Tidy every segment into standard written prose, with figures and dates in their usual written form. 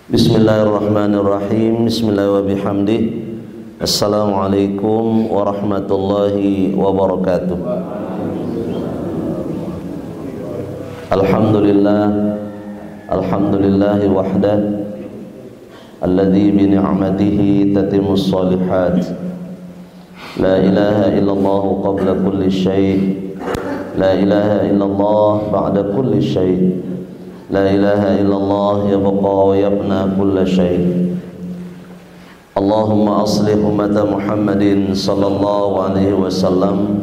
Bismillahirrahmanirrahim. Bismillah wa bihamdih. Assalamualaikum warahmatullahi wabarakatuh. Alhamdulillahi wahdah, alladzi bi ni'matihi tatimmus shalihat. La ilaha illallah qabla kulli syai', la ilaha illallah ba'da kulli syai', la ilaha illallah yabqa wa yabna kulla syai'. Allahumma aslih ummata Muhammadin sallallahu alaihi wasallam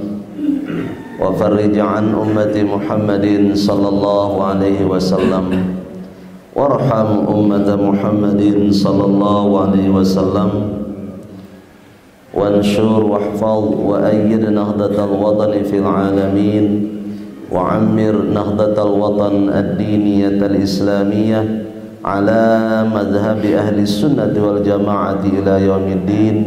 wa farrij an ummati Muhammadin sallallahu alaihi wasallam warham ummata Muhammadin sallallahu alaihi wasallam wanshur wahfaz wa ayyid nahdatal watani fil alamin wa ammir nahdatal watan ad-diniyatal islamiyah ala madhhabi ahli sunnati wal jamaati ila yaumiddin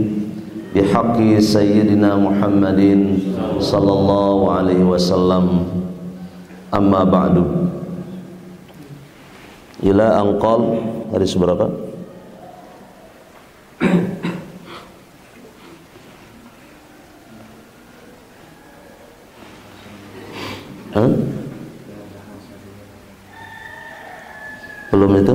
bihaqqi sayyidina Muhammadin sallallahu alaihi wasallam. Amma ba'du. Ila Anqal hadis berapa? Belum itu?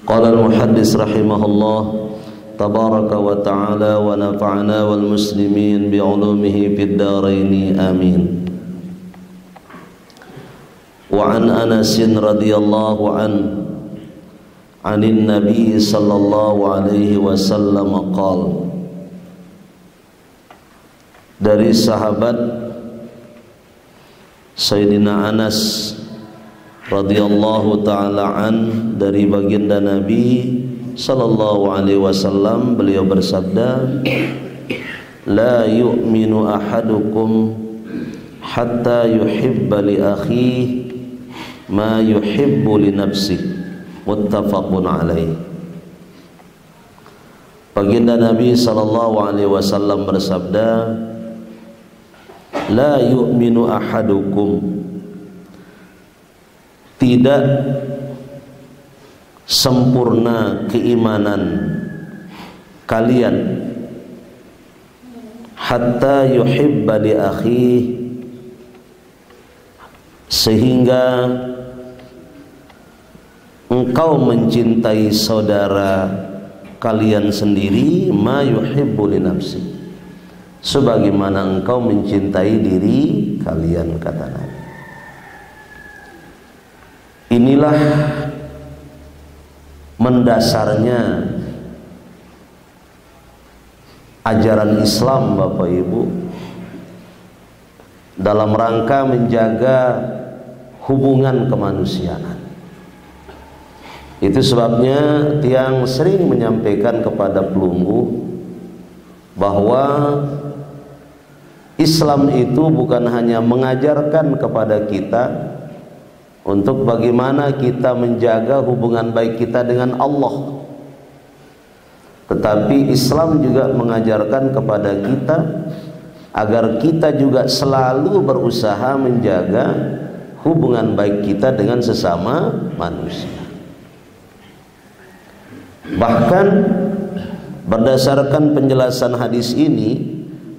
Qala al-muhaddis rahimahullah tabaraka wa ta'ala wa nafa'ana wal muslimin bi'ulumihi fid dharain amin. Wa an Anas radhiyallahu anin nabi sallallahu alaihi wasallam qala, dari sahabat Sayyidina Anas radhiyallahu ta'ala dari baginda Nabi sallallahu alaihi wasallam, beliau bersabda, la yu'minu ahadukum hatta yuhibba li akhihi ma yuhibbu li nafsihi, muttafaqun alaih. Baginda Nabi sallallahu alaihi wasallam bersabda, la yu'minu ahadukum, tidak sempurna keimanan kalian, hatta yuhibba li akhihi, sehingga engkau mencintai saudara kalian sendiri, ma yuhibbu li nafsi, sebagaimana engkau mencintai diri kalian, kata Nabi. Inilah mendasarnya ajaran Islam, Bapak Ibu, dalam rangka menjaga hubungan kemanusiaan. Itu sebabnya tiang sering menyampaikan kepada pelunggu bahwa Islam itu bukan hanya mengajarkan kepada kita untuk bagaimana kita menjaga hubungan baik kita dengan Allah, tetapi Islam juga mengajarkan kepada kita agar kita juga selalu berusaha menjaga hubungan baik kita dengan sesama manusia. Bahkan berdasarkan penjelasan hadis ini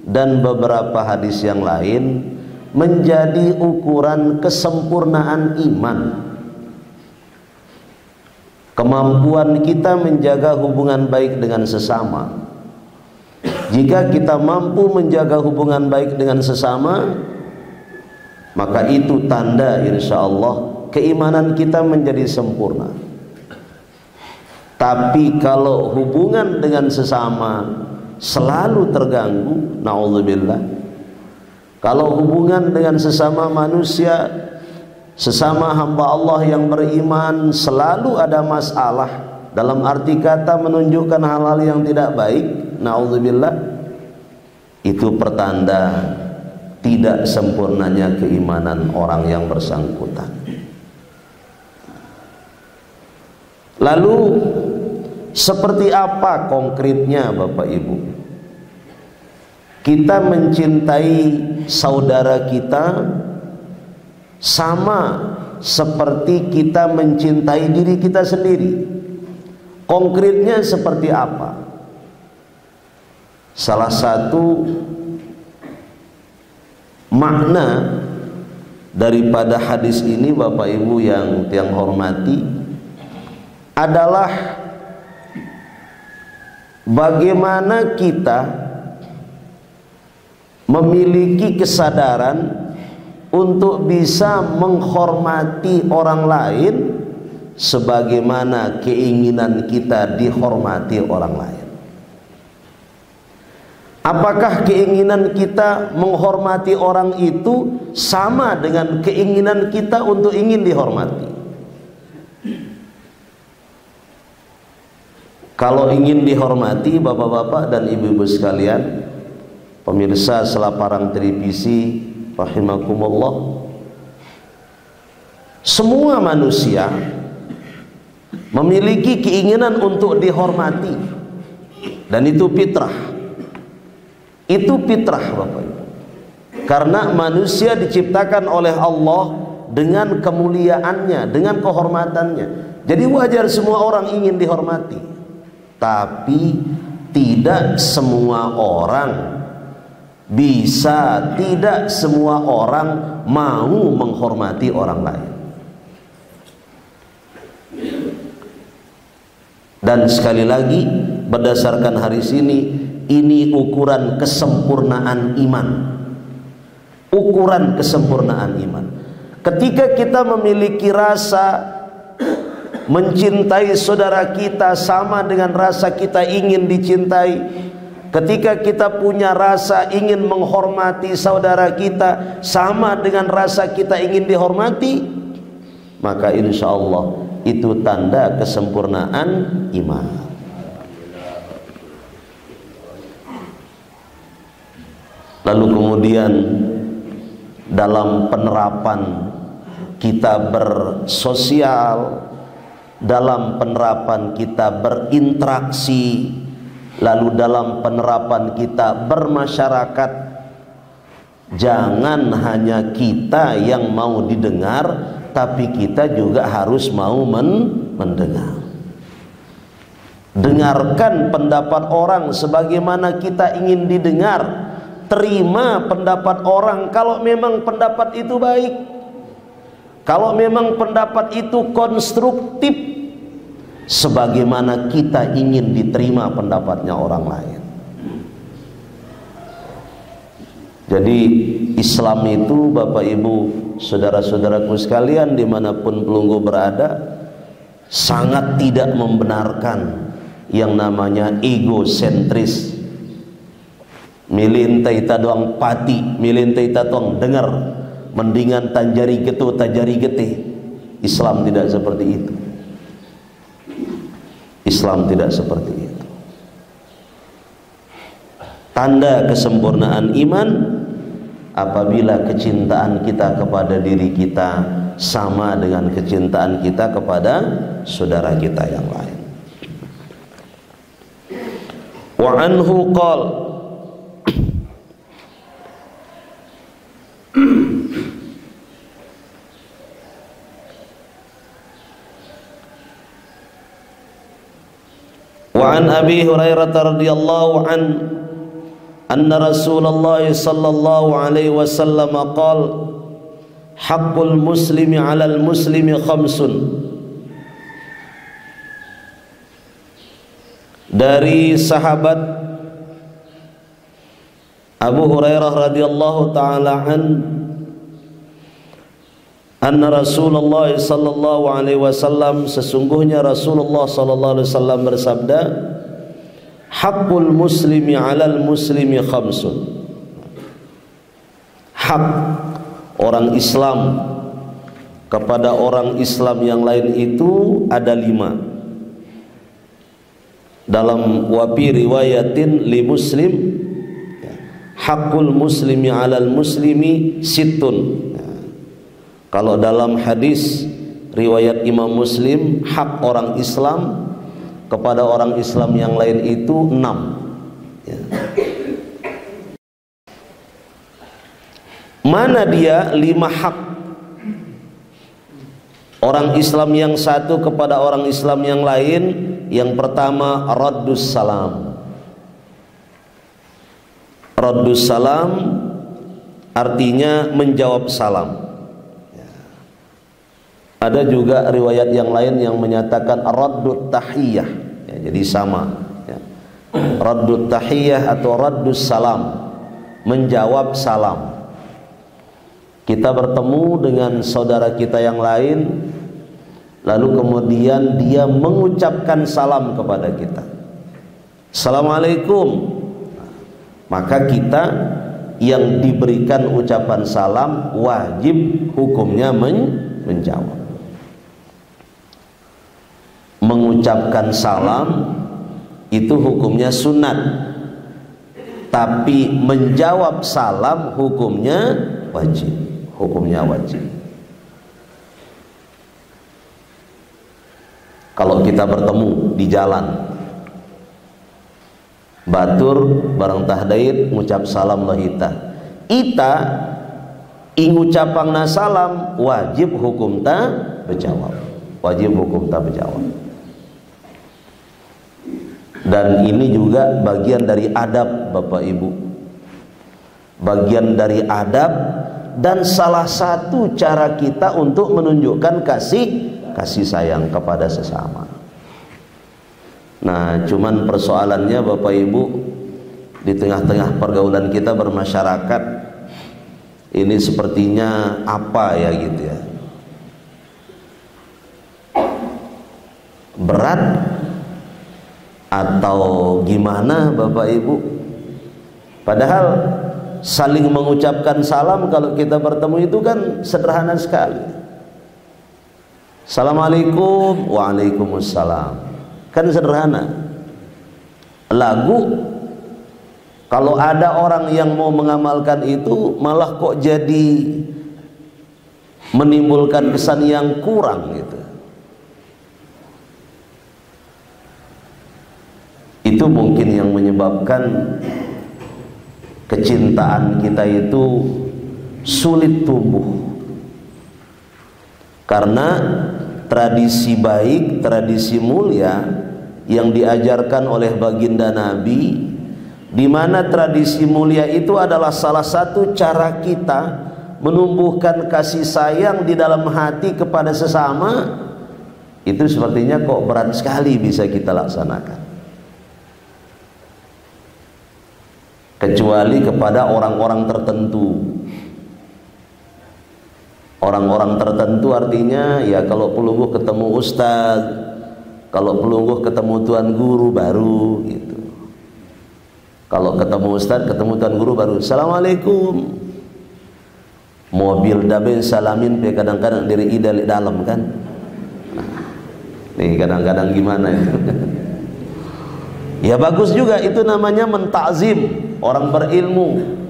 dan beberapa hadis yang lain, menjadi ukuran kesempurnaan iman kemampuan kita menjaga hubungan baik dengan sesama. Jika kita mampu menjaga hubungan baik dengan sesama, maka itu tanda insyaallah keimanan kita menjadi sempurna. Tapi kalau hubungan dengan sesama selalu terganggu, naudzubillah, kalau hubungan dengan sesama manusia, sesama hamba Allah yang beriman selalu ada masalah, dalam arti kata menunjukkan hal-hal yang tidak baik, naudzubillah, itu pertanda tidak sempurnanya keimanan orang yang bersangkutan. Lalu seperti apa konkretnya Bapak Ibu? kita mencintai saudara kita sama seperti kita mencintai diri kita sendiri. Konkretnya seperti apa? Salah satu makna daripada hadis ini, Bapak Ibu yang tiang hormati, adalah bagaimana kita memiliki kesadaran untuk bisa menghormati orang lain sebagaimana keinginan kita dihormati orang lain. Apakah keinginan kita menghormati orang itu sama dengan keinginan kita untuk ingin dihormati? Kalau ingin dihormati, bapak-bapak dan ibu-ibu sekalian, pemirsa selaparang televisi rahimakumullah, semua manusia memiliki keinginan untuk dihormati, dan itu fitrah. Itu fitrah, Bapak Ibu. Karena manusia diciptakan oleh Allah dengan kemuliaannya, dengan kehormatannya. Jadi wajar semua orang ingin dihormati. Tapi tidak semua orang bisa, tidak semua orang mau menghormati orang lain. Dan sekali lagi, berdasarkan hadis ini ukuran kesempurnaan iman. Ukuran kesempurnaan iman. Ketika kita memiliki rasa mencintai saudara kita sama dengan rasa kita ingin dicintai, ketika kita punya rasa ingin menghormati saudara kita sama dengan rasa kita ingin dihormati, maka insya Allah itu tanda kesempurnaan iman. Lalu kemudian dalam penerapan kita bersosial, dalam penerapan kita berinteraksi, lalu dalam penerapan kita bermasyarakat, jangan hanya kita yang mau didengar, tapi kita juga harus mau mendengar. Dengarkan pendapat orang sebagaimana kita ingin didengar. Terima pendapat orang kalau memang pendapat itu baik, kalau memang pendapat itu konstruktif, sebagaimana kita ingin diterima pendapatnya orang lain. Jadi Islam itu, Bapak Ibu, saudara-saudaraku sekalian dimanapun pelunggu berada, sangat tidak membenarkan yang namanya egosentris. Milin taita doang pati, milin taita doang dengar, mendingan tanjari getu tajari getih. Islam tidak seperti itu. Islam tidak seperti itu. Tanda kesempurnaan iman apabila kecintaan kita kepada diri kita sama dengan kecintaan kita kepada saudara kita yang lain. Wa anhu qala, wa an Abi Hurairah radhiyallahu an anna Rasulullah sallallahu alaihi wasallam qala haqqul muslimi 'alal muslimi khamsun. Dari sahabat Abu Hurairah radhiyallahu taala anna Rasulullah sallallahu alaihi wasallam, sesungguhnya Rasulullah sallallahu alaihi wasallam bersabda, haqqul muslimi 'alal muslimi khamsun. Hak orang Islam kepada orang Islam yang lain itu ada 5. Dalam wafi riwayatin li Muslim, haqqul muslimi 'alal muslimi sittun. Kalau dalam hadis riwayat Imam Muslim, hak orang Islam kepada orang Islam yang lain itu 6. Mana dia 5 hak orang Islam yang satu kepada orang Islam yang lain? Yang pertama, raddus salam. Raddus salam artinya menjawab salam. Ada juga riwayat yang lain yang menyatakan raddut tahiyah, ya, jadi sama, ya. Raddut tahiyah atau raddus salam, menjawab salam. Kita bertemu dengan saudara kita yang lain, lalu kemudian dia mengucapkan salam kepada kita, Assalamualaikum. Maka kita yang diberikan ucapan salam wajib hukumnya menjawab. Mengucapkan salam itu hukumnya sunat, tapi menjawab salam hukumnya wajib. Hukumnya wajib. Kalau kita bertemu di jalan, batur bareng tahdait ngucap salam lahita, ita ingucapangna salam wajib hukum ta berjawab. Wajib hukum ta berjawab. Dan ini juga bagian dari adab, Bapak Ibu. Bagian dari adab dan salah satu cara kita untuk menunjukkan kasih sayang kepada sesama. Nah, cuman persoalannya Bapak Ibu, di tengah-tengah pergaulan kita bermasyarakat ini sepertinya apa ya gitu ya, berat atau gimana Bapak Ibu? Padahal saling mengucapkan salam kalau kita bertemu itu kan sederhana sekali. Assalamualaikum, waalaikumsalam, kan sederhana. Lagu, kalau ada orang yang mau mengamalkan itu malah kok jadi menimbulkan kesan yang kurang gitu. Itu mungkin yang menyebabkan kecintaan kita itu sulit tumbuh, karena tradisi baik, tradisi mulia yang diajarkan oleh baginda Nabi, di mana tradisi mulia itu adalah salah satu cara kita menumbuhkan kasih sayang di dalam hati kepada sesama, itu sepertinya kok berat sekali bisa kita laksanakan. Kecuali kepada orang-orang tertentu. Orang-orang tertentu artinya ya kalau pelungguh ketemu ustaz, kalau pelungguh ketemu tuan guru baru gitu. Kalau ketemu ustaz, ketemu tuan guru baru, Assalamualaikum. Mobil dabe salamin pe kadang-kadang dari idal dalam kan. Nah, nih kadang-kadang gimana itu. Ya bagus juga, itu namanya mentakzim orang berilmu.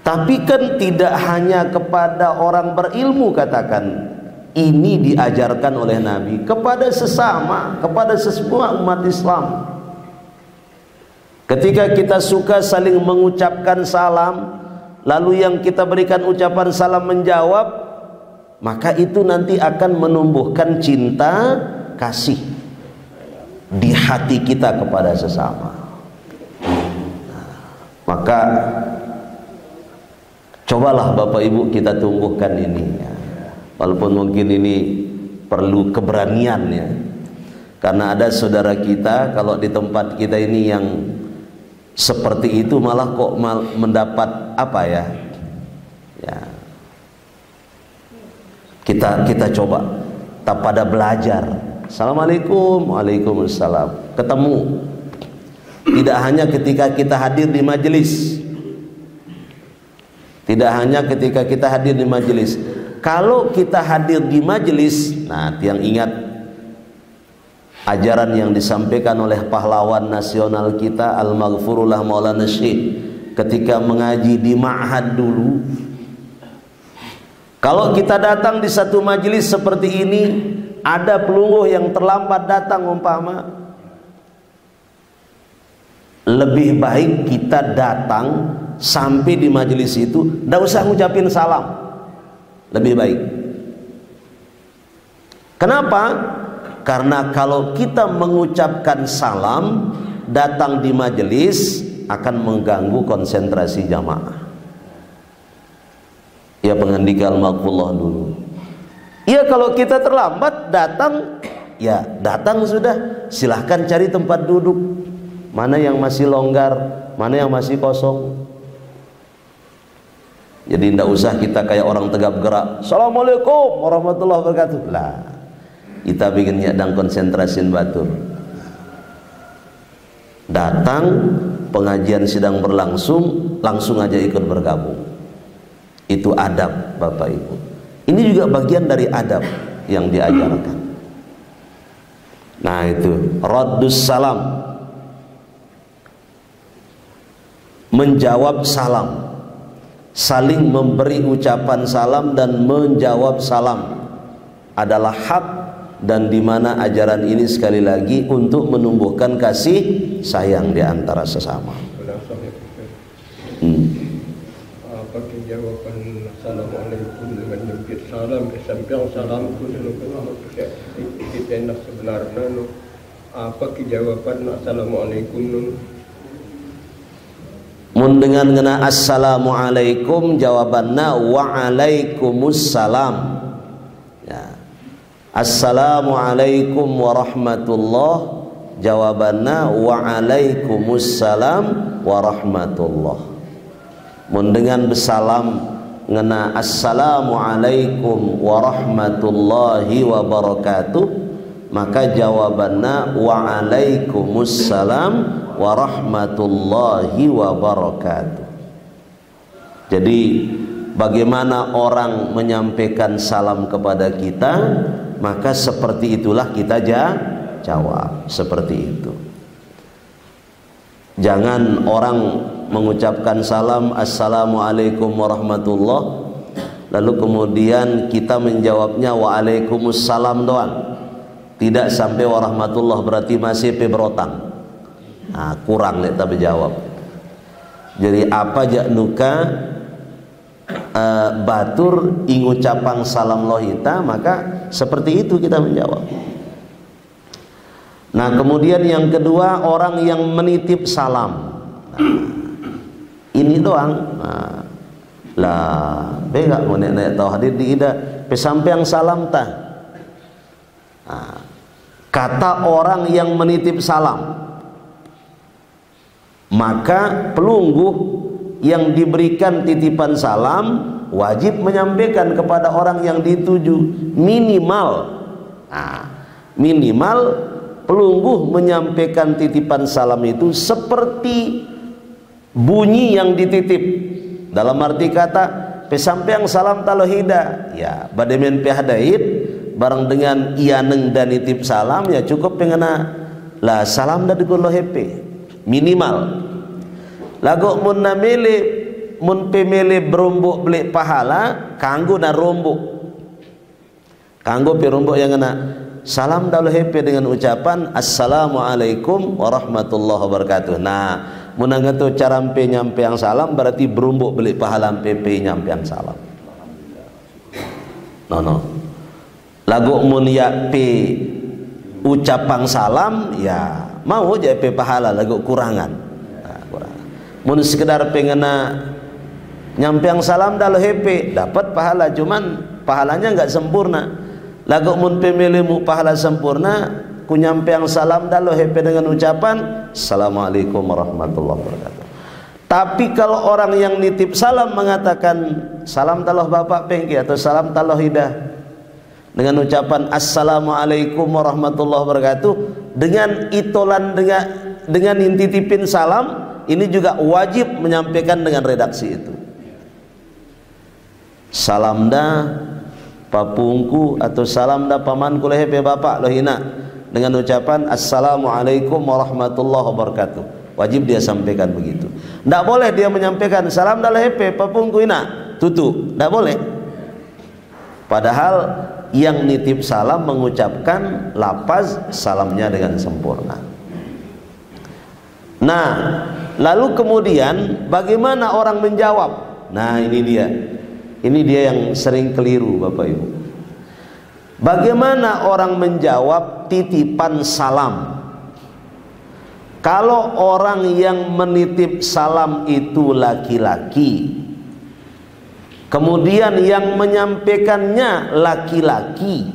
Tapi kan tidak hanya kepada orang berilmu, katakan ini diajarkan oleh Nabi kepada sesama, kepada semua umat Islam. Ketika kita suka saling mengucapkan salam, lalu yang kita berikan ucapan salam menjawab, maka itu nanti akan menumbuhkan cinta kasih di hati kita kepada sesama. Maka cobalah Bapak Ibu kita tumbuhkan ini ya. Walaupun mungkin ini perlu keberanian ya, karena ada saudara kita kalau di tempat kita ini yang seperti itu malah kok mendapat apa ya, ya kita coba tak pada belajar. Assalamualaikum, waalaikumsalam, ketemu. Tidak hanya ketika kita hadir di majelis, tidak hanya ketika kita hadir di majelis. Kalau kita hadir di majelis, nah yang ingat ajaran yang disampaikan oleh pahlawan nasional kita Al-Maghfurullah Maulana Syekh ketika mengaji di ma'had dulu. Kalau kita datang di satu majelis seperti ini, ada pelungguh yang terlambat datang umpama, lebih baik kita datang sampai di majelis itu ndak usah ngucapin salam, lebih baik. Kenapa? Karena kalau kita mengucapkan salam datang di majelis akan mengganggu konsentrasi jamaah. Ya pengendikal maqullah dulu. Ya kalau kita terlambat datang, ya datang sudah, silahkan cari tempat duduk. Mana yang masih longgar, mana yang masih kosong. Jadi tidak usah kita kayak orang tegap gerak. Assalamualaikum warahmatullahi wabarakatuh. Lah, kita bikin nyadang konsentrasin batur. Datang, pengajian sedang berlangsung, langsung aja ikut bergabung. Itu adab Bapak Ibu. Ini juga bagian dari adab yang diajarkan. Nah itu raddus salam, menjawab salam, saling memberi ucapan salam dan menjawab salam adalah hak, dan di mana ajaran ini sekali lagi untuk menumbuhkan kasih sayang di antara sesama. Pakai jawaban assalamualaikum dengan nyempit salam, samping salam pun kita nak sebenarnya apa ke jawaban assalamualaikum mun dengan ngena assalamualaikum jawabanna waalaikumsalam. Ya. Assalamualaikum warahmatullah, jawabanna waalaikumsalam warahmatullah. Mun dengan bersalam ngena assalamualaikum warahmatullahi wabarakatuh, maka jawabanna waalaikumsalam warahmatullahi wabarakatuh. Jadi bagaimana orang menyampaikan salam kepada kita, maka seperti itulah kita jawab, seperti itu. Jangan orang mengucapkan salam assalamualaikum warahmatullah, lalu kemudian kita menjawabnya waalaikumsalam doang, tidak sampai warahmatullah, berarti masih berotang. Nah, kurang nih tapi jawab. Jadi apa jak nuka batur ingucapang salam lohita, maka seperti itu kita menjawab. Nah kemudian yang kedua, orang yang menitip salam. Nah, ini doang. Nah, lah bega mau nek tahu hadir di ida pesampeang salam tah. Nah, kata orang yang menitip salam, maka pelungguh yang diberikan titipan salam wajib menyampaikan kepada orang yang dituju minimal. Nah, minimal pelungguh menyampaikan titipan salam itu seperti bunyi yang dititip, dalam arti kata pesampeang salam talohida, ya bademen pehadaid bareng dengan ianeng dan nitip salam, ya cukup pengena lah salam dah dikulo hepe minimal. Lagu mun namele mun pemele berumbuk beli pahala kanggo na rumbuk, kanggo perumbuk yang kena salam dalu hepe dengan ucapan assalamualaikum warahmatullahi wabarakatuh. Nah munang itu cara nyampe yang salam berarti berumbuk beli pahala PP nyampe yang salam. No. Lagu mun ya pe ucapang salam, ya mau aja pe pahala lagu kurangan. Nah, kurangan. Mun sekedar pengena nyampe yang salam dalu hepe dapat pahala, cuman pahalanya enggak sempurna. Lagu mun pemilihmu pahala sempurna, ku nyampe yang salam dalu hepe dengan ucapan assalamualaikum warahmatullahi wabarakatuh. Tapi kalau orang yang nitip salam mengatakan salam taloh bapak pengki atau salam taloh hidah dengan ucapan assalamualaikum warahmatullahi wabarakatuh, dengan itolan dengan intitipin salam, ini juga wajib menyampaikan dengan redaksi itu. Salam dah papungku atau salam dah pamanku lehepe bapak lohina dengan ucapan assalamualaikum warahmatullahi wabarakatuh, wajib dia sampaikan begitu. Tidak boleh dia menyampaikan salam dah lehepe papungku ina tutu, tidak boleh. Padahal yang nitip salam mengucapkan lafaz salamnya dengan sempurna. Nah Lalu kemudian bagaimana orang menjawab? Nah, ini dia. Ini dia yang sering keliru, Bapak Ibu. Bagaimana orang menjawab titipan salam? Kalau orang yang menitip salam itu laki-laki, kemudian yang menyampaikannya laki-laki,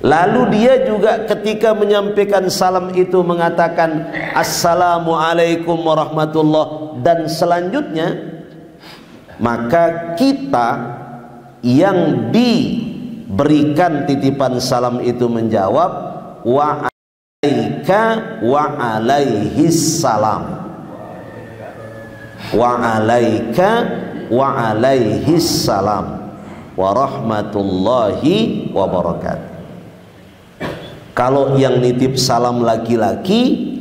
lalu dia juga ketika menyampaikan salam itu mengatakan Assalamualaikum warahmatullahi dan selanjutnya, maka kita yang diberikan titipan salam itu menjawab wa alaika wa alaihis salam, wa alaika wa alaihis salam wa rahmatullahi wa barakatuh. Kalau yang nitip salam laki-laki,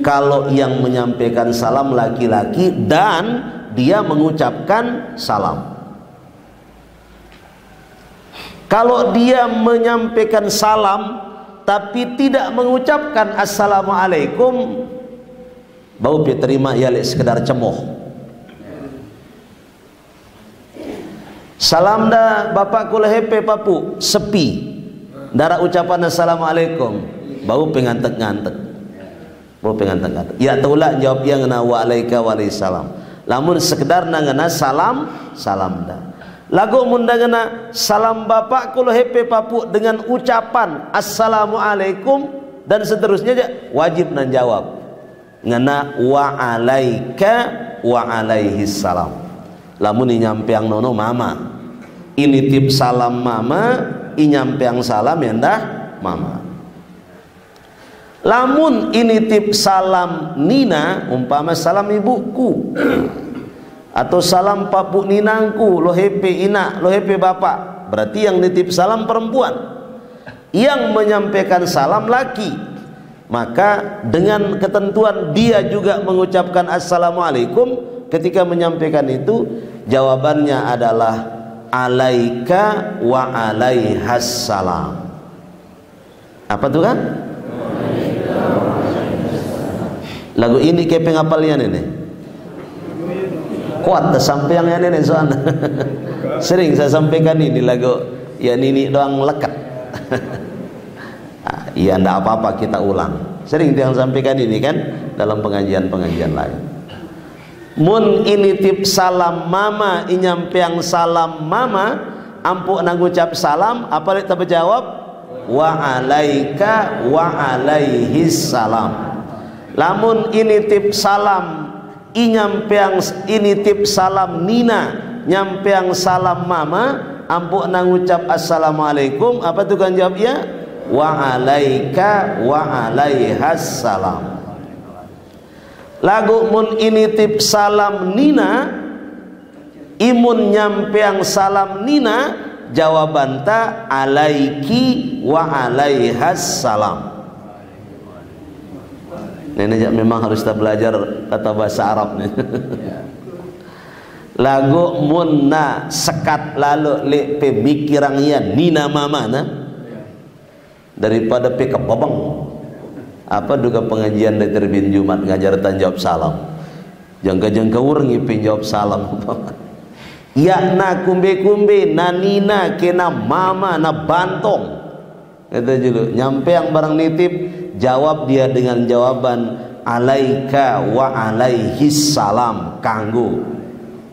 kalau yang menyampaikan salam laki-laki dan dia mengucapkan salam. Kalau dia menyampaikan salam tapi tidak mengucapkan assalamualaikum, bau terima ya sekedar cemoh. Salam dah bapak kula hepe papu sepi dara ucapan assalamualaikum, bau pengantek-ngantek, bau pengantek-ngantek. Ya taulah jawab yang ngena wa alaika wa alaihissalam. Lamun sekedar nangana salam, salam dah. Lagu mundangana salam bapak kula hepe papu dengan ucapan assalamualaikum dan seterusnya aja wajib nan jawab ngana wa alaika wa alaihis salam. Lamun nyampeang nono mama, ini tip salam mama, inyampeang salam yandah mama. Lamun ini tip salam nina, umpama salam ibuku atau salam papu ninangku, lo hepe ina, lo hepe bapak, berarti yang nitip salam perempuan, yang menyampaikan salam laki, maka dengan ketentuan dia juga mengucapkan assalamualaikum ketika menyampaikan itu, jawabannya adalah alaika wa alaihas salam. Apa tuh kan? Lagu ini kayak pengapalnya ini kuat sampai yang ini soalnya sering saya sampaikan ini lagu ya nini doang lekat. Iya ndak apa-apa kita ulang, sering yang sampaikan ini kan dalam pengajian-pengajian lain. Mun ini tip salam mama inyampeang salam mama ampu nangucap salam apa kita berjawab wa alaika wa alaihis salam. Lamun ini tip salam inyampeang ini tip salam nina nyampeang salam mama ampu nangucap assalamualaikum apa tuh kan jawab ya wa alaika wa alaihas salam. Lagu mun ini tip salam nina imun nyampeang salam nina jawabanta alaiki wa alaihas salam. Nenek memang harus kita belajar kata bahasa Arab nih. Lagu munna sekat lalu le pemikiran ya nina mama na daripada pe kebabang. Apa duga pengajian dari terbin Jumat ngajar tanjawab salam. Jangka-jangka urang ngipi jawab salam. Ya na kumbe-kumbe na nina kena mama na bantong. Kata julu nyampe yang barang nitip jawab dia dengan jawaban alaika wa alaihis salam kanggo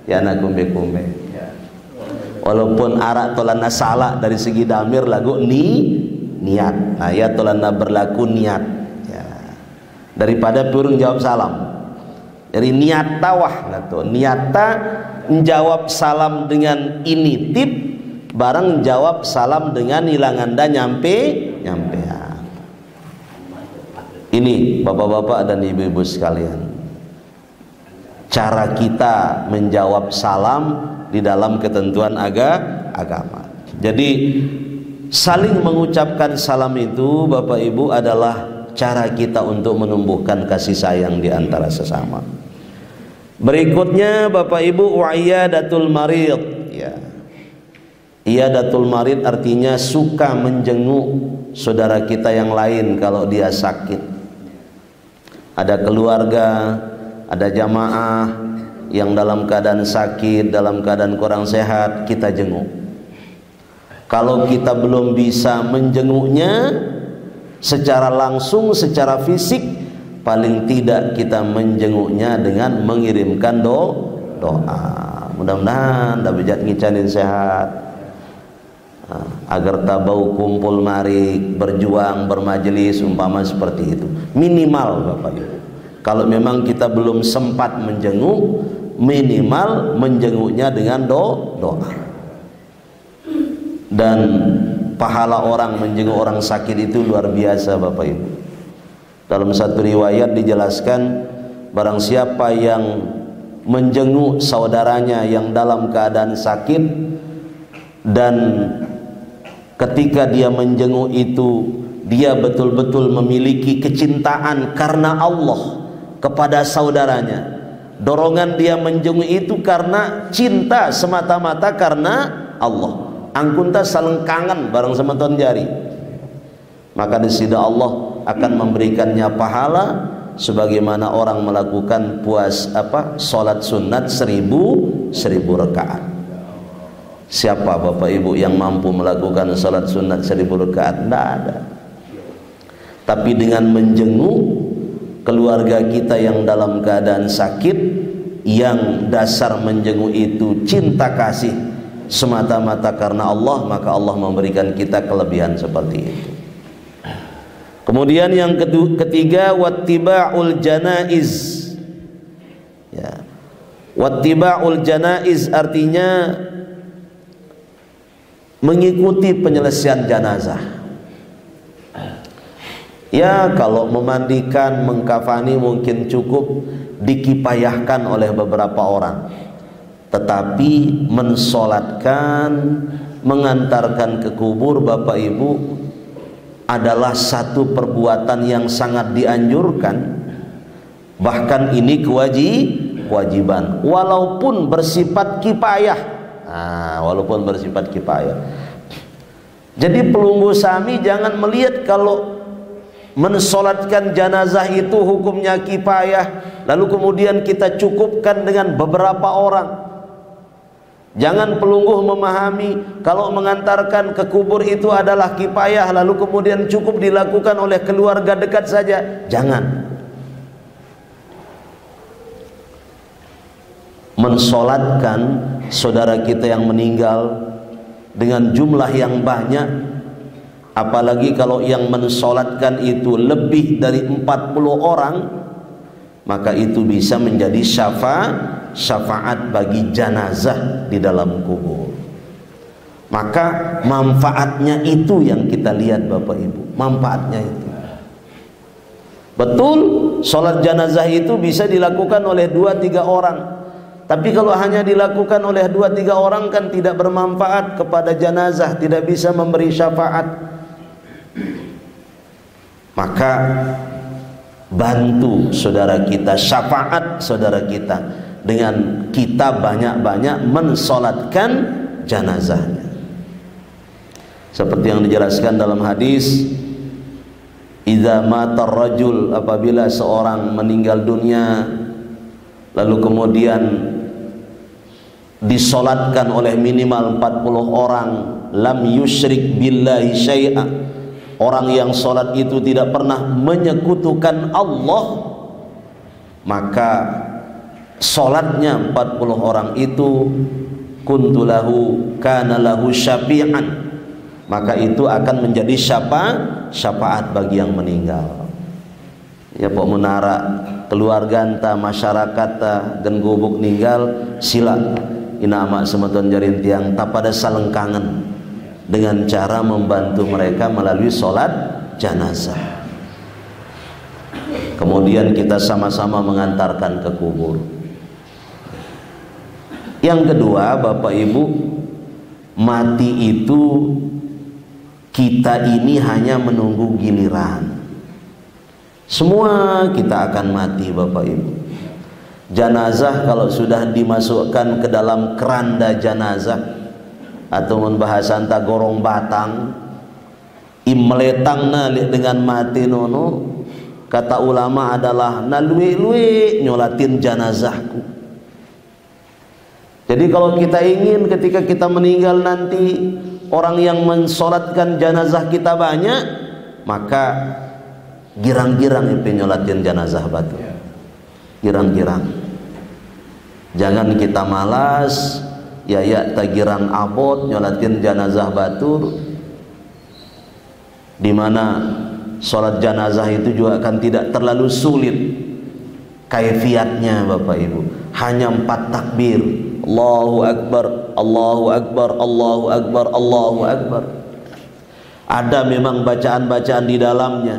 ya na kumbe-kumbe. Walaupun arak tolana salah dari segi damir lagu niat. Nah ya tolana berlaku niat ya. Daripada purung jawab salam. Dari niat tawah gitu. Niata menjawab salam dengan ini tip barang jawab salam dengan hilangan dan nyampe ya. Ini bapak-bapak dan ibu-ibu sekalian, cara kita menjawab salam di dalam ketentuan agama. Jadi saling mengucapkan salam itu Bapak Ibu adalah cara kita untuk menumbuhkan kasih sayang di antara sesama. Berikutnya Bapak Ibu wa'iyadatul marid ya. Iyadatul marid artinya suka menjenguk saudara kita yang lain kalau dia sakit. ada keluarga, ada jamaah yang dalam keadaan sakit, dalam keadaan kurang sehat, kita jenguk. Kalau kita belum bisa menjenguknya secara langsung, secara fisik, paling tidak kita menjenguknya dengan mengirimkan doa. Mudah-mudahan dah bijak ngicanin sehat, agar tabau kumpul mari berjuang bermajelis, umpama seperti itu. Minimal Bapak Ibu, kalau memang kita belum sempat menjenguk, minimal menjenguknya dengan doa. Dan pahala orang menjenguk orang sakit itu luar biasa Bapak Ibu. Dalam satu riwayat dijelaskan, barang siapa yang menjenguk saudaranya yang dalam keadaan sakit, dan ketika dia menjenguk itu dia betul-betul memiliki kecintaan karena Allah kepada saudaranya, dorongan dia menjenguk itu karena cinta semata-mata karena Allah, angkunta saling kangen bareng sama ton jari, maka di sisi Allah akan memberikannya pahala sebagaimana orang melakukan salat sunat 1000 rakaat. Siapa Bapak Ibu yang mampu melakukan salat sunat 1000 rakaat? Tidak ada. Tapi dengan menjenguk keluarga kita yang dalam keadaan sakit, yang dasar menjenguk itu cinta kasih semata-mata karena Allah, maka Allah memberikan kita kelebihan seperti itu. Kemudian yang ketiga, wattiba'ul janaiz. Ya. Wattiba'ul janaiz artinya mengikuti penyelesaian jenazah. Ya, kalau memandikan, mengkafani mungkin cukup dikipayahkan oleh beberapa orang, tetapi mensolatkan, mengantarkan ke kubur Bapak Ibu adalah satu perbuatan yang sangat dianjurkan. Bahkan ini kewajiban, walaupun bersifat kipayah. Walaupun bersifat kipayah. Jadi pelunggu sami jangan melihat kalau mensolatkan jenazah itu hukumnya kipayah, lalu kemudian kita cukupkan dengan beberapa orang. Jangan pelungguh memahami kalau mengantarkan ke kubur itu adalah kipayah, lalu kemudian cukup dilakukan oleh keluarga dekat saja. Jangan. Mensolatkan saudara kita yang meninggal dengan jumlah yang banyak, apalagi kalau yang mensolatkan itu lebih dari 40 orang, maka itu bisa menjadi syafaat bagi jenazah di dalam kubur. Maka manfaatnya itu yang kita lihat Bapak Ibu, manfaatnya itu. Betul, sholat jenazah itu bisa dilakukan oleh 2-3 orang, tapi kalau hanya dilakukan oleh 2-3 orang kan tidak bermanfaat kepada jenazah, tidak bisa memberi syafaat. Maka bantu saudara kita, syafaat saudara kita dengan kita banyak-banyak mensolatkan jenazahnya. Seperti yang dijelaskan dalam hadis, idza matar rajul, apabila seorang meninggal dunia lalu kemudian disolatkan oleh minimal 40 orang, lam yusyrik billahi syai'a, orang yang solat itu tidak pernah menyekutukan Allah, maka solatnya 40 orang itu kuntulahu kana lahu syafi'an, maka itu akan menjadi syafaat bagi yang meninggal. Ya Pak Munara, keluarga anta, masyarakat dan gubuk ninggal, sila inama semeton jarin tiang tak pada saling kangen dengan cara membantu mereka melalui sholat jenazah. Kemudian kita sama-sama mengantarkan ke kubur. Yang kedua Bapak Ibu, mati itu kita ini hanya menunggu giliran. Semua kita akan mati Bapak Ibu. Jenazah kalau sudah dimasukkan ke dalam keranda jenazah, atau bahasa anta gorong batang, imletang nalik dengan mati nono, kata ulama adalah nalui-lui nyolatin janazahku. Jadi kalau kita ingin ketika kita meninggal nanti orang yang mensolatkan jenazah kita banyak, maka girang-girang itu nyolatin jenazah batu. Girang-girang. Jangan kita malas, ya tagiran abot nyolatin jenazah batu, di mana sholat jenazah itu juga kan tidak terlalu sulit kaifiatnya Bapak Ibu. Hanya 4 takbir. Allahu Akbar, Allahu Akbar, Allahu Akbar, Allahu Akbar. Ada memang bacaan-bacaan di dalamnya,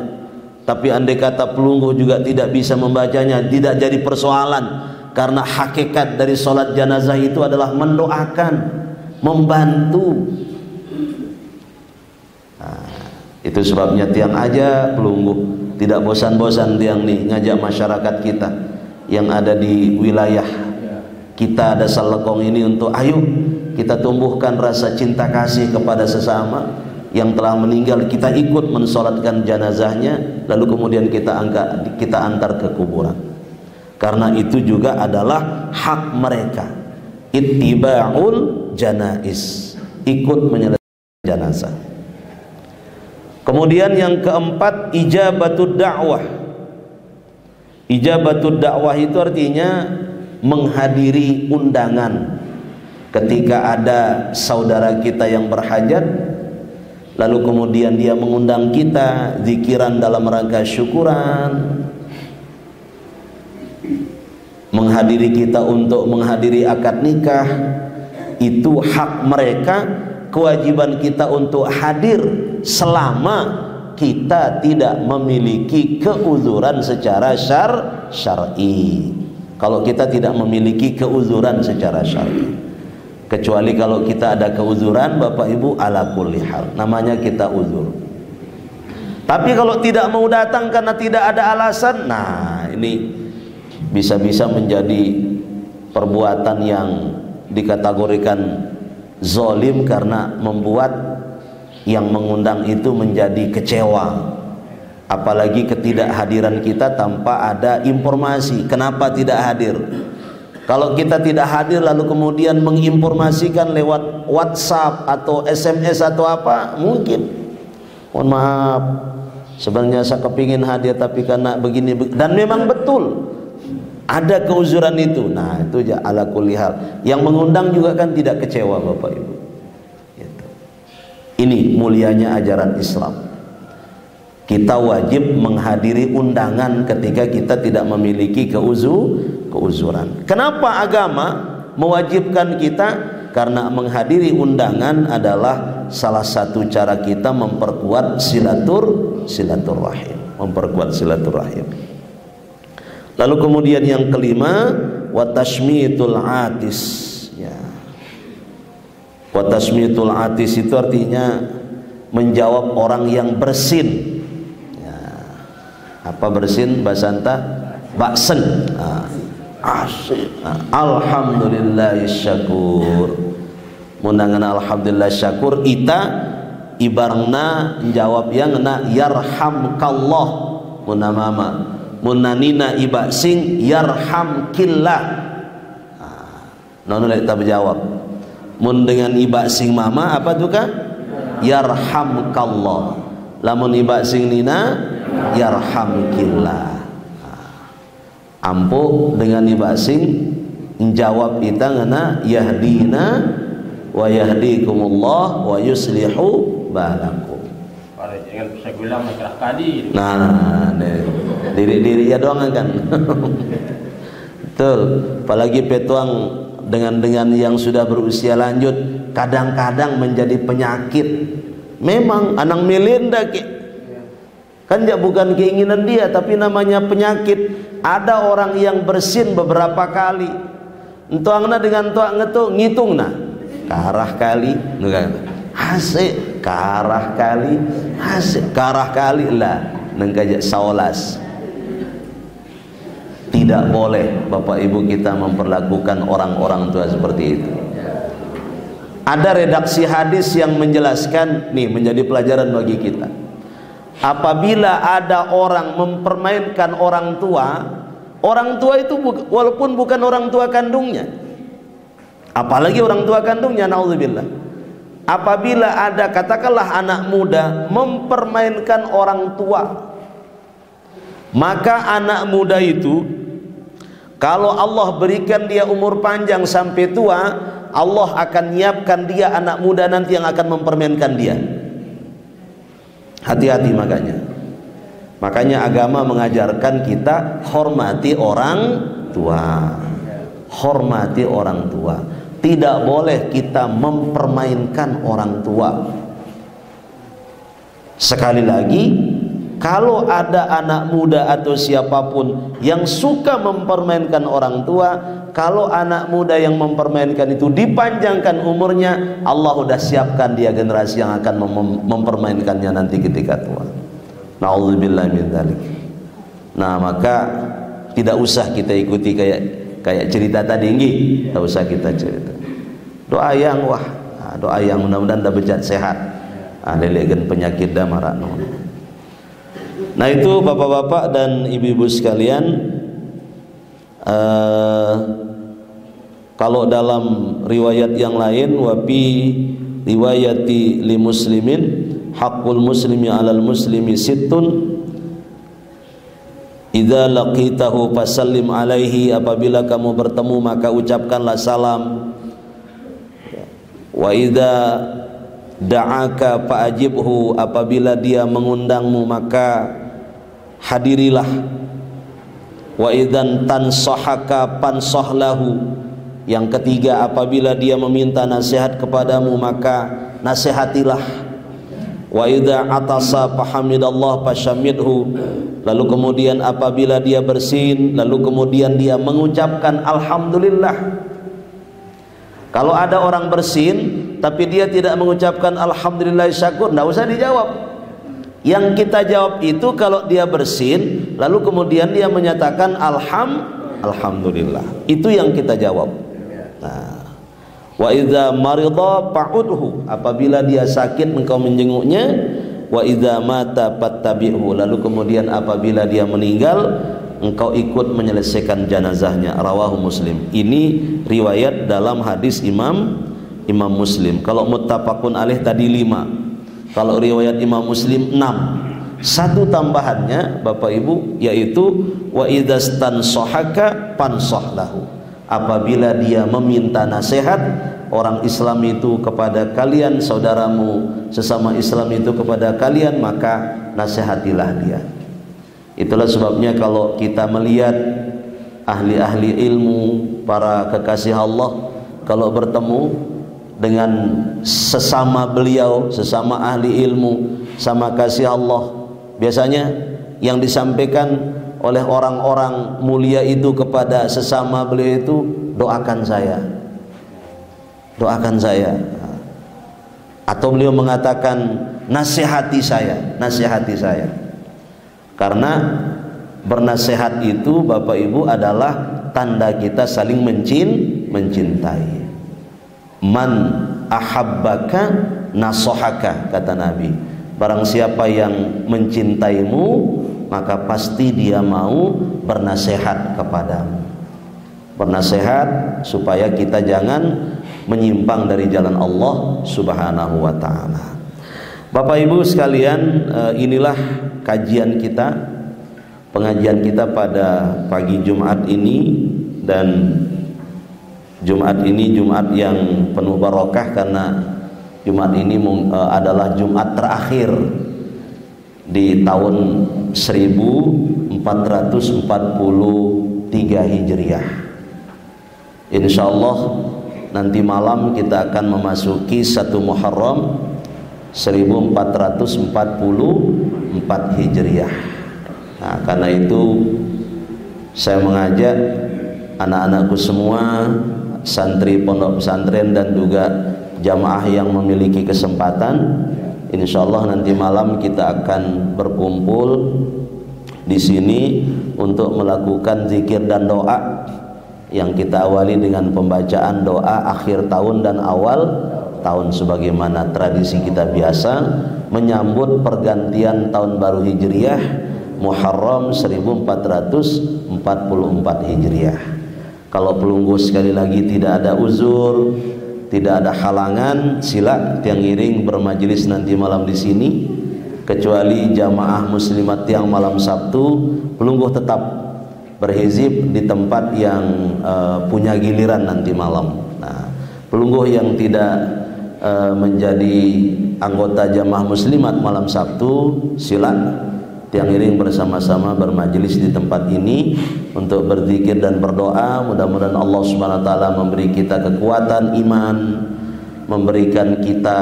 tapi andai kata pelungguh juga tidak bisa membacanya, tidak jadi persoalan, karena hakikat dari sholat jenazah itu adalah mendoakan, membantu. Itu sebabnya tiang aja pelungguh tidak bosan-bosan tiang nih ngajak masyarakat kita yang ada di wilayah kita ada Salekong ini untuk ayo kita tumbuhkan rasa cinta kasih kepada sesama yang telah meninggal, kita ikut mensolatkan jenazahnya, lalu kemudian kita antar ke kuburan, karena itu juga adalah hak mereka. Ittiba'ul janaiz, ikut menyelesaikan jenazah. Kemudian yang keempat, ijabatud dakwah. Ijabatud dakwah itu artinya menghadiri undangan. Ketika ada saudara kita yang berhajat, lalu kemudian dia mengundang kita zikiran dalam rangka syukuran, menghadiri kita untuk menghadiri akad nikah, itu hak mereka. Kewajiban kita untuk hadir selama kita tidak memiliki keuzuran secara syar'i. Kalau kita tidak memiliki keuzuran secara syar'i, kecuali kalau kita ada keuzuran Bapak Ibu, ala kulli hal namanya kita uzur. Tapi kalau tidak mau datang karena tidak ada alasan, nah ini bisa-bisa menjadi perbuatan yang dikategorikan zalim, karena membuat yang mengundang itu menjadi kecewa. Apalagi ketidakhadiran kita tanpa ada informasi kenapa tidak hadir. Kalau kita tidak hadir lalu kemudian menginformasikan lewat WhatsApp atau SMS atau apa, mungkin mohon maaf sebenarnya saya kepingin hadir tapi karena begini, dan memang betul ada keuzuran itu. Nah itu aja ala kulli hal. Yang mengundang juga kan tidak kecewa Bapak Ibu. Gitu. Ini mulianya ajaran Islam. Kita wajib menghadiri undangan ketika kita tidak memiliki keuzuran. Kenapa agama mewajibkan kita? Karena menghadiri undangan adalah salah satu cara kita memperkuat silaturahim, memperkuat silaturahim. Lalu kemudian yang kelima, watashmitul atis. Ya. Watashmitul atis itu artinya menjawab orang yang bersin. Ya. Apa bersin bahasa anta? Baksen. Asik. Alhamdulillahirsyukur. Mundangan alhamdulillah syakur ita ibarangna jawab yang na yarhamkallah munamama. Munanina iba sing yarhamkillah. Nono lek tak berjawab. Mun dengan iba sing mama apa tu kan? Yarhamkallah. Lamun iba sing nina yarhamkillah. Ampu dengan iba sing jawab kita ngana yahdina wa yahdikumullah wa yuslihu balakum. Jangan bisa bilang masalah kadi. Nah, diri ya doang kan. Betul. Apalagi petuang dengan yang sudah berusia lanjut kadang-kadang menjadi penyakit. Memang anang melinda kan ya bukan keinginan dia, tapi namanya penyakit. Ada orang yang bersin beberapa kali. Entuangna dengan tuak ngetu ngitungna. Karah kali, hasik karah kali, hasik karah kali lah nengkajak saulas. Tidak boleh Bapak Ibu kita memperlakukan orang-orang tua seperti itu. Ada redaksi hadis yang menjelaskan, nih menjadi pelajaran bagi kita. apabila ada orang mempermainkan orang tua itu walaupun bukan orang tua kandungnya, apalagi orang tua kandungnya, naudzubillah. Apabila ada, katakanlah, anak muda mempermainkan orang tua, maka anak muda itu, kalau Allah berikan dia umur panjang sampai tua, Allah akan nyiapkan dia anak muda nanti yang akan mempermainkan dia. Hati-hati makanya agama mengajarkan kita hormati orang tua. Hormati orang tua. Tidak boleh kita mempermainkan orang tua. Sekali lagi, kalau ada anak muda atau siapapun yang suka mempermainkan orang tua, kalau anak muda yang mempermainkan itu dipanjangkan umurnya, Allah sudah siapkan dia generasi yang akan mempermainkannya nanti ketika tua. Na'udzubillah min dzalik. Nah, maka tidak usah kita ikuti kayak cerita tadi, tidak usah kita cerita. Doa yang mudah-mudahan dah bejat sehat. Lelegan penyakit dah marak. Nah, itu bapak-bapak dan ibu-ibu sekalian, kalau dalam riwayat yang lain, wabi riwayati li muslimin haqqul muslimi 'alal muslimi sittun idza laqitahu fasallim alaihi, apabila kamu bertemu maka ucapkanlah salam. Wa idza da'aka fa'ajibhu, apabila dia mengundangmu maka hadirilah. Wa idzan tansahaka fansahlahu, yang ketiga, apabila dia meminta nasihat kepadamu maka nasihatilah. Wa idza atasa fahamidallah fashamidhu, lalu kemudian apabila dia bersin, lalu kemudian dia mengucapkan alhamdulillah. Kalau ada orang bersin tapi dia tidak mengucapkan alhamdulillah syakur, tidak usah dijawab. Yang kita jawab itu kalau dia bersin lalu kemudian dia menyatakan alhamdulillah, itu yang kita jawab. Nah, wa idza marida fa'udhu, apabila dia sakit engkau menjenguknya. Wa idza mata fattabi'hu, lalu kemudian apabila dia meninggal engkau ikut menyelesaikan jenazahnya. Rawahu Muslim. Ini riwayat dalam hadis Imam Muslim. Kalau muttafaqun alaih tadi 5, kalau riwayat Imam Muslim 6. Satu tambahannya Bapak Ibu, yaitu wa idzastansahaka fansahlahu, apabila dia meminta nasihat orang Islam itu kepada kalian, saudaramu sesama Islam itu kepada kalian, maka nasihatilah dia. Itulah sebabnya kalau kita melihat ahli-ahli ilmu, para kekasih Allah, kalau bertemu dengan sesama beliau, sesama ahli ilmu, sama kasih Allah, biasanya yang disampaikan oleh orang-orang mulia itu kepada sesama beliau itu, doakan saya, doakan saya. Atau beliau mengatakan nasihati saya, nasihati saya. Karena bernasihat itu Bapak Ibu adalah tanda kita saling mencintai. Man ahabbaka nasohaka, kata Nabi. Barang siapa yang mencintaimu maka pasti dia mau bernasihat kepadamu. Bernasihat supaya kita jangan menyimpang dari jalan Allah Subhanahu wa ta'ala. Bapak Ibu sekalian, inilah kajian kita, pengajian kita pada pagi Jumat ini. Dan Jumat ini Jumat yang penuh barokah, karena Jumat ini adalah Jumat terakhir di tahun 1443 Hijriah. Insyaallah nanti malam kita akan memasuki 1 Muharram 1444 Hijriah. Nah, karena itu saya mengajak anak-anakku semua, santri pondok pesantren dan juga jamaah yang memiliki kesempatan, insyaallah nanti malam kita akan berkumpul di sini untuk melakukan zikir dan doa yang kita awali dengan pembacaan doa akhir tahun dan awal tahun sebagaimana tradisi kita biasa, menyambut pergantian tahun baru Hijriah Muharram 1444 Hijriah. Kalau pelunggu sekali lagi tidak ada uzur, tidak ada halangan, sila tiang iring bermajelis nanti malam di sini. Kecuali jamaah muslimat yang malam Sabtu, pelunggu tetap berhizib di tempat yang punya giliran nanti malam. Nah, pelunggu yang tidak menjadi anggota jamaah muslimat malam Sabtu, sila tiang iring bersama-sama bermajelis di tempat ini untuk berzikir dan berdoa. Mudah-mudahan Allah Subhanahu wa taala memberi kita kekuatan iman, memberikan kita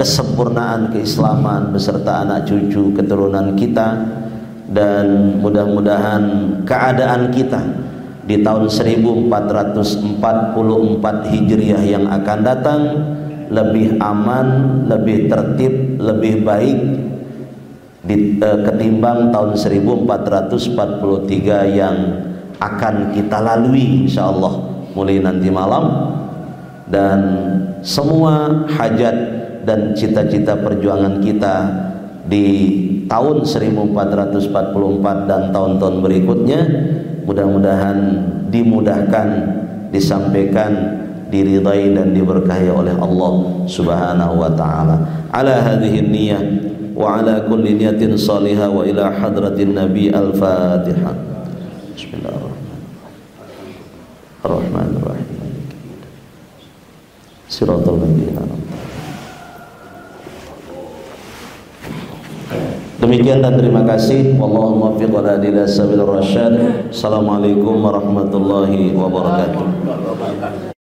kesempurnaan keislaman beserta anak cucu keturunan kita, dan mudah-mudahan keadaan kita di tahun 1444 Hijriah yang akan datang lebih aman, lebih tertib, lebih baik ketimbang tahun 1443 yang akan kita lalui insyaallah mulai nanti malam. Dan semua hajat dan cita-cita perjuangan kita di tahun 1444 dan tahun-tahun berikutnya mudah-mudahan dimudahkan, disampaikan, diridai dan diberkahi oleh Allah Subhanahu wa taala. Ala hadhihi niyyah wa ala kulli niyatin salihah wa ila hadratin nabi al-fatihah. Bismillahirrahmanirrahim. Siratal ladzina an'amta. Demikian dan terima kasih. Wallahu muwaffiq ila sabilir rasyad. Assalamualaikum warahmatullahi wabarakatuh.